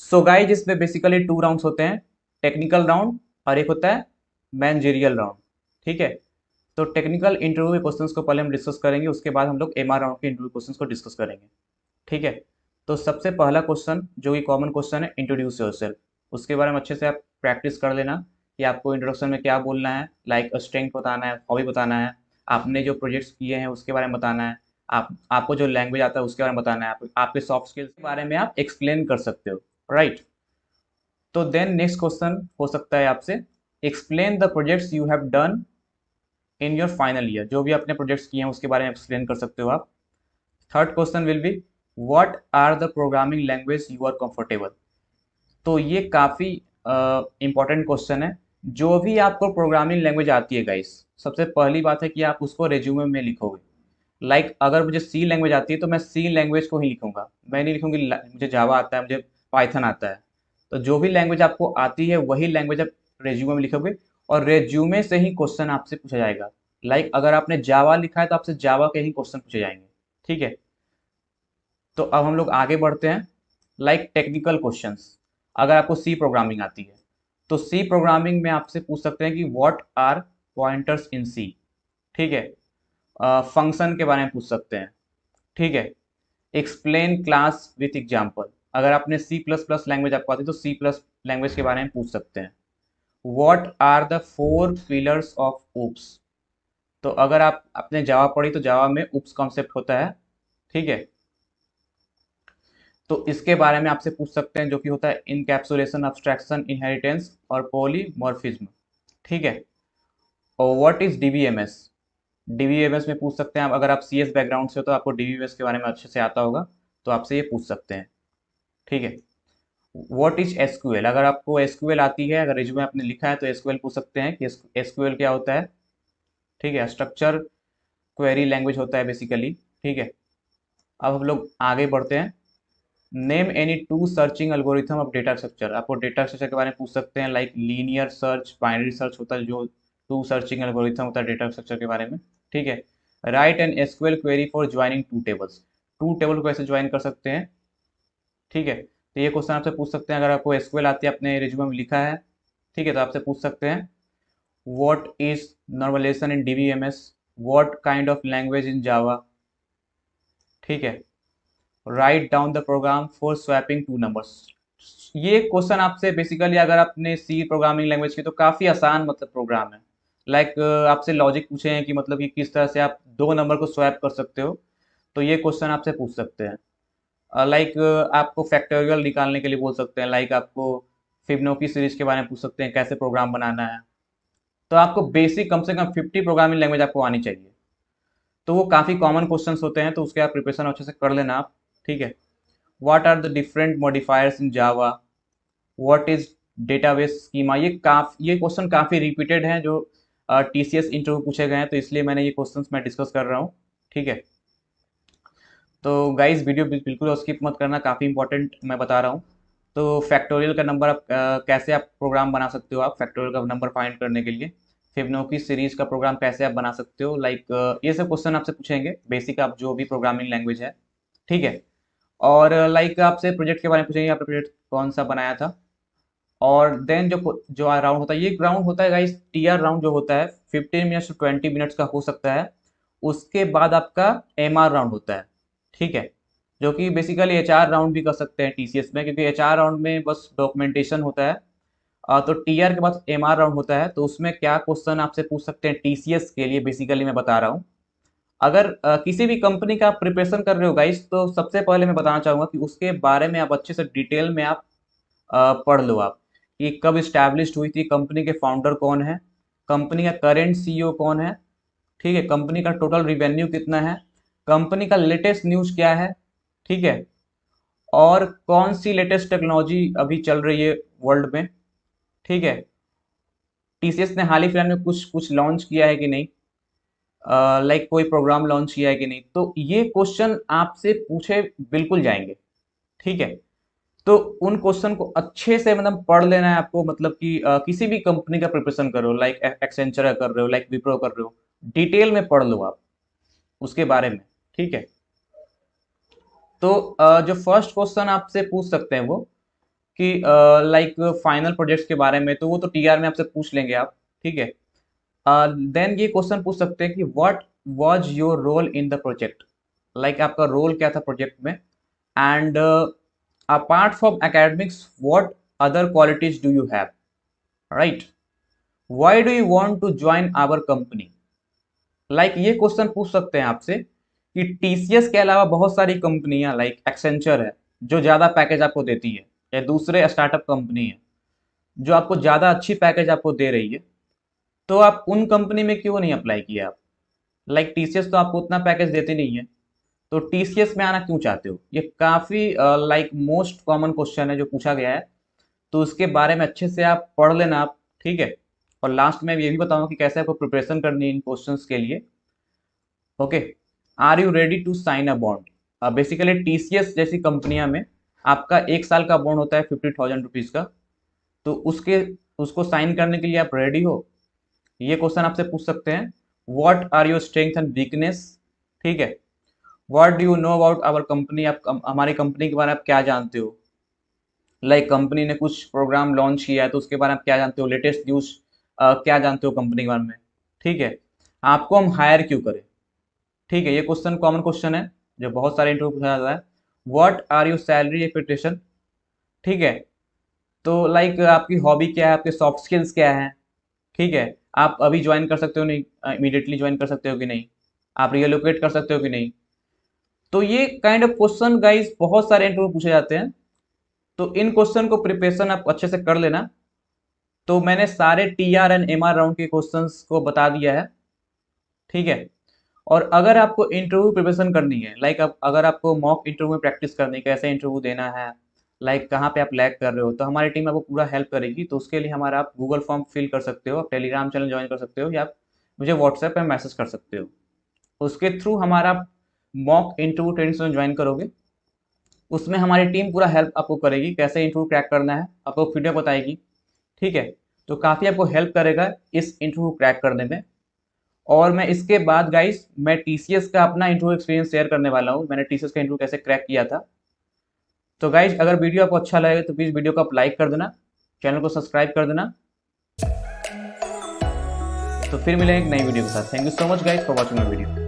So guys इसमें basically 2 rounds होते हैं, टेक्निकल राउंड और एक होता है मैनेजरियल राउंड। ठीक है, तो टेक्निकल इंटरव्यू के क्वेश्चंस को पहले हम डिस्कस करेंगे, उसके बाद हम लोग एमआर राउंड के इंटरव्यू क्वेश्चंस को डिस्कस करेंगे। ठीक है, तो सबसे पहला क्वेश्चन जो कि कॉमन क्वेश्चन है, इंट्रोड्यूस योरसेल्फ। उसके बारे में अच्छे से आप प्रैक्टिस कर लेना कि आपको इंट्रोडक्शन में क्या बोलना है, लाइक स्ट्रेंथ बताना है, हॉबी बताना है, आपने जो प्रोजेक्ट्स किए हैं उसके बारे में बताना है, आपको जो लैंग्वेज आता है उसके बारे में बताना है, आपके सॉफ्ट स्किल्स के बारे में आप एक्सप्लेन कर सकते हो। राइट, तो देन नेक्स्ट क्वेश्चन हो सकता है आपसे, explain the projects you have done in your final year. जो भी अपने प्रोजेक्ट्स किए हैं उसके बारे में एक्सप्लेन कर सकते हो आप। Third question will be, what are the programming language you are comfortable. तो ये काफ़ी इंपॉर्टेंट क्वेश्चन है। जो भी आपको प्रोग्रामिंग लैंग्वेज आती है गाइस, सबसे पहली बात है कि आप उसको रेज्यूमे में लिखोगे। लाइक अगर मुझे सी लैंग्वेज आती है तो मैं सी लैंग्वेज को ही लिखूंगा, मैं नहीं लिखूंगी मुझे जावा आता है, मुझे पाइथन आता है। तो जो भी लैंग्वेज आपको आती है वही लैंग्वेज आप रेज्यूमे में लिखोगे, और रेज्यूमे से ही क्वेश्चन आपसे पूछा जाएगा। लाइक अगर आपने जावा लिखा है तो आपसे जावा के ही क्वेश्चन पूछे जाएंगे। ठीक है, तो अब हम लोग आगे बढ़ते हैं। लाइक टेक्निकल क्वेश्चंस, अगर आपको सी प्रोग्रामिंग आती है तो सी प्रोग्रामिंग में आपसे पूछ सकते हैं कि व्हाट आर पॉइंटर्स इन सी। ठीक है, फंक्शन के बारे में पूछ सकते हैं। ठीक है, एक्सप्लेन क्लास विथ एग्जाम्पल, अगर आपने सी प्लस प्लस लैंग्वेज आपको आती है तो सी प्लस लैंग्वेज के बारे में पूछ सकते हैं। What are the 4 pillars of OOPs, तो अगर आप आपने जावा पढ़ी तो जावा में ऊप्स कॉन्सेप्ट होता है। ठीक है, तो इसके बारे में आपसे पूछ सकते हैं, जो कि होता है इनकैप्सुलेशन, अब्स्ट्रैक्शन, इनहेरिटेंस और पॉलीमॉर्फिज्म। ठीक है, और व्हाट इज डीबीएमएस, डीबीएमएस में पूछ सकते हैं आप। अगर आप सीएस बैकग्राउंड से हो तो आपको डीबीएमएस के बारे में अच्छे से आता होगा, तो आपसे ये पूछ सकते हैं। ठीक है, व्हाट इज एसक्यूएल, अगर आपको एसक्यूएल आती है, अगर रिज्यूमे आपने लिखा है तो एसक्यूएल पूछ सकते हैं कि एसक्यूएल क्या होता है। ठीक है, स्ट्रक्चर क्वेरी लैंग्वेज होता है बेसिकली। ठीक है, अब हम लोग आगे बढ़ते हैं। Name any two searching algorithm of data structure, आपको डेटा स्ट्रक्चर के बारे में पूछ सकते हैं, like linear search, binary search होता है, जो टू सर्चिंग एल्गोरिथम होता है डेटा स्ट्रक्चर के बारे में। ठीक है, write an SQL query for joining two tables, two table को कैसे ज्वाइन कर सकते हैं। ठीक है, तो ये क्वेश्चन आपसे पूछ सकते हैं, अगर आपको एसक्यूएल आती है, अपने रिज्यूमे में लिखा है। ठीक है, तो आपसे पूछ सकते हैं what is normalisation in DBMS, what kind of language in Java. ठीक है, right down the program for swapping two numbers. ये क्वेश्चन आपसे बेसिकली, अगर आपने सी प्रोग्रामिंग लैंग्वेज की तो काफ़ी आसान मतलब प्रोग्राम है। लाइक आपसे लॉजिक पूछे हैं कि मतलब कि किस तरह से आप 2 नंबर को स्वैप कर सकते हो, तो ये क्वेश्चन आपसे पूछ सकते हैं। लाइक आपको फैक्टोरियल निकालने के लिए बोल सकते हैं, लाइक आपको फिबोनाची सीरीज के बारे में पूछ सकते हैं, कैसे प्रोग्राम बनाना है। तो आपको बेसिक कम से कम 50 प्रोग्रामिंग लैंग्वेज आपको आनी चाहिए। तो वो काफ़ी कॉमन क्वेश्चंस होते हैं, तो उसके आप प्रिपरेशन अच्छे से कर लेना आप। ठीक है, what are the different modifiers in Java, what is database schema. ये क्वेश्चन काफ़ी रिपीटेड हैं, जो टीसीएस इंटरव्यू पूछे गए हैं, तो इसलिए मैंने ये क्वेश्चंस मैं डिस्कस कर रहा हूँ। ठीक है, तो गाइस वीडियो बिल्कुल स्किप मत करना, काफ़ी इंपॉर्टेंट मैं बता रहा हूँ। तो फैक्टोरियल का नंबर आप कैसे आप प्रोग्राम बना सकते हो, आप फैक्टोरियल का नंबर फाइंड करने के लिए फिबोनाची सीरीज का प्रोग्राम कैसे आप बना सकते हो, लाइक ये सब क्वेश्चन आपसे पूछेंगे, बेसिक आप जो भी प्रोग्रामिंग लैंग्वेज है। ठीक है, और लाइक आपसे प्रोजेक्ट के बारे में पूछेंगे, आपने प्रोजेक्ट कौन सा बनाया था। और देन जो जो राउंड होता है, ये राउंड होता है गाइस, टीआर राउंड जो होता है 15 मिनट्स टू 20 मिनट्स का हो सकता है। उसके बाद आपका एमआर राउंड होता है। ठीक है, जो कि बेसिकली एचआर राउंड भी कर सकते हैं टीसीएस में, क्योंकि एचआर राउंड में बस डॉक्यूमेंटेशन होता है। तो टीआर के बाद एमआर राउंड होता है, तो उसमें क्या क्वेश्चन आपसे पूछ सकते हैं टीसीएस के लिए, बेसिकली मैं बता रहा हूँ। अगर किसी भी कंपनी का आप प्रिपरेशन कर रहे हो गाइस, तो सबसे पहले मैं बताना चाहूँगा कि उसके बारे में आप अच्छे से डिटेल में आप पढ़ लो आप, कि कब इस्टेब्लिश्ड हुई थी, कंपनी के फाउंडर कौन है, कंपनी का करेंट सीईओ कौन है। ठीक है, कंपनी का टोटल रिवेन्यू कितना है, कंपनी का लेटेस्ट न्यूज़ क्या है। ठीक है, और कौन सी लेटेस्ट टेक्नोलॉजी अभी चल रही है वर्ल्ड में। ठीक है, टीसीएस ने हाल ही फिलहाल में कुछ कुछ लॉन्च किया है कि नहीं, लाइक कोई प्रोग्राम लॉन्च किया है कि नहीं, तो ये क्वेश्चन आपसे पूछे बिल्कुल जाएंगे। ठीक है, तो उन क्वेश्चन को अच्छे से मतलब पढ़ लेना है आपको, मतलब कि किसी भी कंपनी का प्रिपरेशन कर रहे हो, लाइक एक्सेंचर का कर रहे हो, लाइक विप्रो कर रहे हो, डिटेल में पढ़ लो आप उसके बारे में। ठीक है, तो जो फर्स्ट क्वेश्चन आपसे पूछ सकते हैं वो, कि लाइक फाइनल प्रोजेक्ट्स के बारे में, तो वो तो टीआर में आपसे पूछ लेंगे आप, ठीक है। देन ये क्वेश्चन पूछ सकते हैं कि what was your role in the project, like आपका रोल क्या था प्रोजेक्ट में, and apart from academics what other qualities do you have, right, why do you want to join our company. Like ये question पूछ सकते हैं आपसे कि टीसीएस के अलावा बहुत सारी कंपनियां लाइक एक्सेंचर है जो ज़्यादा पैकेज आपको देती है, या दूसरे स्टार्टअप कंपनी है जो आपको ज़्यादा अच्छी पैकेज आपको दे रही है, तो आप उन कंपनी में क्यों नहीं अप्लाई किया आप। लाइक टीसीएस तो आपको उतना पैकेज देती नहीं है, तो टीसीएस में आना क्यों चाहते हो। ये काफ़ी लाइक मोस्ट कॉमन क्वेश्चन है जो पूछा गया है, तो उसके बारे में अच्छे से आप पढ़ लेना आप, ठीक है। और लास्ट में ये भी बताऊंगा कि कैसे आपको प्रिपरेशन करनी है इन क्वेश्चंस के लिए। Okay, are you ready to sign a bond. Basically TCS जैसी कंपनियां में आपका 1 साल का बॉन्ड होता है 50,000 रुपीज़ का, तो उसको साइन करने के लिए आप रेडी हो। ये क्वेश्चन आपसे पूछ सकते हैं, what are your strength and weakness, ठीक है। What do you know about our company, आप हमारी कंपनी के बारे में आप क्या जानते हो। लाइक कंपनी ने कुछ प्रोग्राम लॉन्च किया है तो उसके बारे में आप क्या जानते हो, लेटेस्ट न्यूज़ क्या जानते हो कंपनी के बारे में, ठीक है। आपको हम हायर क्यों करें, ठीक है। ये क्वेश्चन कॉमन क्वेश्चन है जो बहुत सारे इंटरव्यू पूछा जाता है। What are your salary expectation, ठीक है। तो लाइक आपकी हॉबी क्या है, आपके सॉफ्ट स्किल्स क्या हैं, ठीक है। आप अभी ज्वाइन कर सकते हो नहीं, इमीडिएटली ज्वाइन कर सकते हो कि नहीं, आप रिलोकेट कर सकते हो कि नहीं। तो ये काइंड ऑफ क्वेश्चन गाइस बहुत सारे इंटरव्यू पूछे जाते हैं, तो इन क्वेश्चन को प्रिपरेशन आप अच्छे से कर लेना। तो मैंने सारे टीआर एंड एमआर राउंड के क्वेश्चंस को बता दिया है, ठीक है। और अगर आपको इंटरव्यू प्रिपरेशन करनी है, लाइक अगर आपको मॉक इंटरव्यू में प्रैक्टिस करनी है, कैसे इंटरव्यू देना है, लाइक कहाँ पे आप लैग कर रहे हो, तो हमारी टीम आपको पूरा हेल्प करेगी। तो उसके लिए हमारा आप गूगल फॉर्म फिल कर सकते हो, आप टेलीग्राम चैनल ज्वाइन कर सकते हो, या आप मुझे व्हाट्सएप पे मैसेज कर सकते हो। उसके थ्रू हमारा mock interview training session join करोगे, उसमें हमारी टीम पूरा हेल्प आपको करेगी, कैसे इंटरव्यू क्रैक करना है आपको फीडबैक बताएगी, ठीक है। तो काफ़ी आपको हेल्प करेगा इस इंटरव्यू क्रैक करने में। और मैं इसके बाद गाइस मैं टीसीएस का अपना इंटरव्यू एक्सपीरियंस शेयर करने वाला हूँ, मैंने टीसीएस का इंटरव्यू कैसे क्रैक किया था। तो गाइस अगर वीडियो आपको अच्छा लगे तो प्लीज़ वीडियो को आप लाइक कर देना, चैनल को सब्सक्राइब कर देना। तो फिर मिलेंगे एक नई वीडियो के साथ। Thank you so much guys for watching my video.